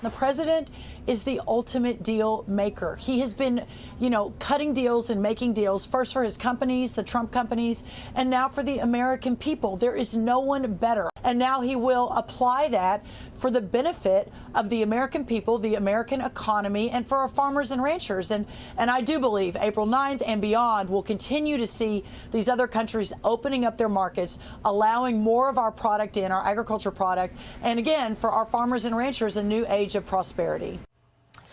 The president is the ultimate deal maker. He has been, cutting deals and making deals, first for his companies, the Trump companies, and now for the American people. There is no one better. And now he will apply that for the benefit of the American people, the American economy, and for our farmers and ranchers. And I do believe April 9th and beyond, we'll continue to see these other countries opening up their markets, allowing more of our product in, our agriculture product, and again, for our farmers and ranchers, a new age of prosperity.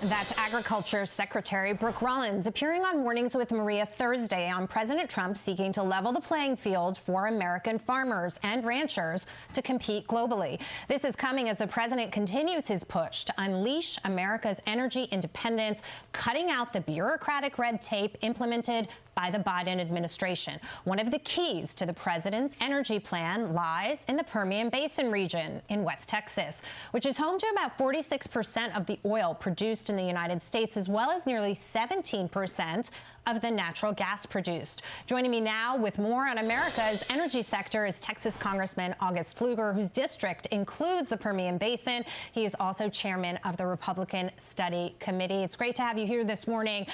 That's Agriculture Secretary Brooke Rollins appearing on Mornings with Maria Thursday on President Trump seeking to level the playing field for American farmers and ranchers to compete globally. This is coming as the president continues his push to unleash America's energy independence, cutting out the bureaucratic red tape implemented by the Biden administration. One of the keys to the president's energy plan lies in the Permian Basin region in West Texas, which is home to about 46% of the oil produced in the United States, as well as nearly 17% of the natural gas produced. Joining me now with more on America's energy sector is Texas Congressman August Pfluger, whose district includes the Permian Basin. He is also chairman of the Republican Study Committee. It's great to have you here this morning.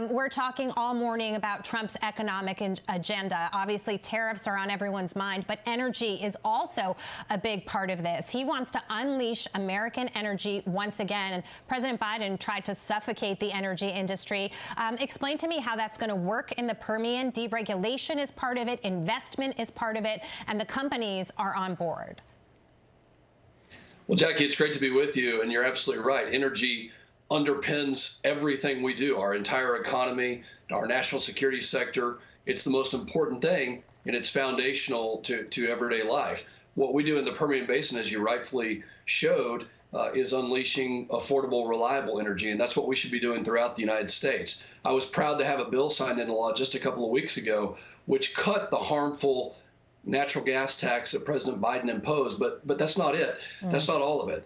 We're talking all morning about Trump's economic agenda. Obviously, tariffs are on everyone's mind, but energy is also a big part of this. He wants to unleash American energy once again, and President Biden tried to suffocate the energy industry. Explain to me how that's going to work in the Permian. Deregulation is part of it, investment is part of it, and the companies are on board. Well, Jackie, it's great to be with you, and you're absolutely right. Energy underpins everything we do, our entire economy, our national security sector. It's the most important thing, and it's foundational to everyday life. What we do in the Permian Basin, as you rightfully showed, is unleashing affordable, reliable energy, and that's what we should be doing throughout the United States. I was proud to have a bill signed into law just a couple of weeks ago, which cut the harmful natural gas tax that President Biden imposed, but that's not it. That's not all of it.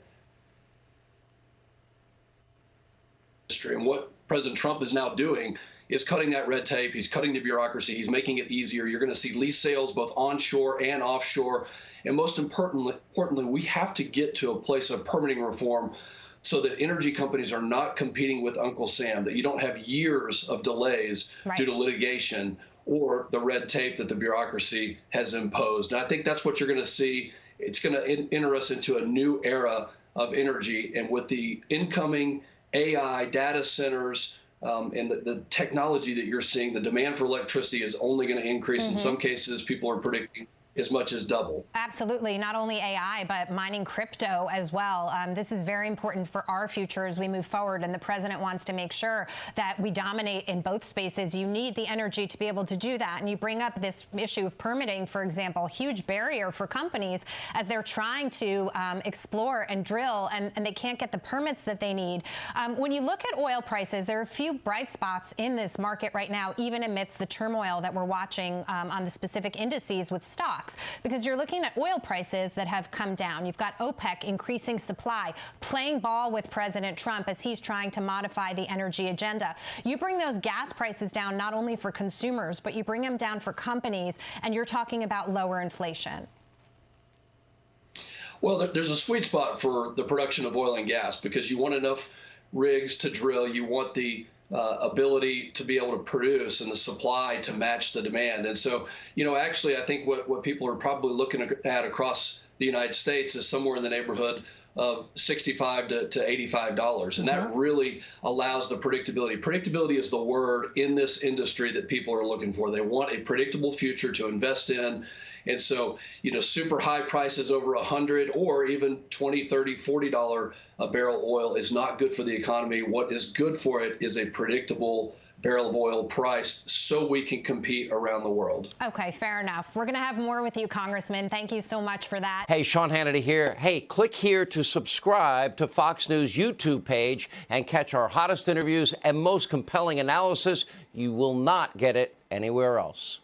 And what President Trump is now doing is cutting that red tape. He's cutting the bureaucracy. He's making it easier. You're going to see lease sales both onshore and offshore. And most importantly, we have to get to a place of permitting reform so that energy companies are not competing with Uncle Sam, that you don't have years of delays due to litigation or the red tape that the bureaucracy has imposed. And I think that's what you're going to see. It's going to enter us into a new era of energy. And with the incoming AI data centers and the technology that you're seeing, the demand for electricity is only going to increase. In some cases, people are predicting as much as double. Absolutely. Not only AI, but mining crypto as well. This is very important for our future as we move forward. And the president wants to make sure that we dominate in both spaces. You need the energy to be able to do that. And you bring up this issue of permitting, for example, huge barrier for companies as they're trying to explore and drill, and they can't get the permits that they need. When you look at oil prices, there are a few bright spots in this market right now, even amidst the turmoil that we're watching on the specific indices with stocks. Because you're looking at oil prices that have come down. You've got OPEC increasing supply, playing ball with President Trump as he's trying to modify the energy agenda. You bring those gas prices down not only for consumers, but you bring them down for companies, and you're talking about lower inflation. Well, there's a sweet spot for the production of oil and gas because you want enough rigs to drill. You want the ability to be able to produce and the supply to match the demand. And so, actually, I think what people are probably looking at across the United States is somewhere in the neighborhood of $65 to $85. And that really allows the predictability. Predictability is the word in this industry that people are looking for. They want a predictable future to invest in. And so, super high prices over 100 or even $20, $30, $40 a barrel oil is not good for the economy. What is good for it is a predictable barrel of oil price so we can compete around the world. Okay, fair enough. We're going to have more with you, Congressman. Thank you so much for that. Hey, Sean Hannity here. Hey, click here to subscribe to Fox News YouTube page and catch our hottest interviews and most compelling analysis. You will not get it anywhere else.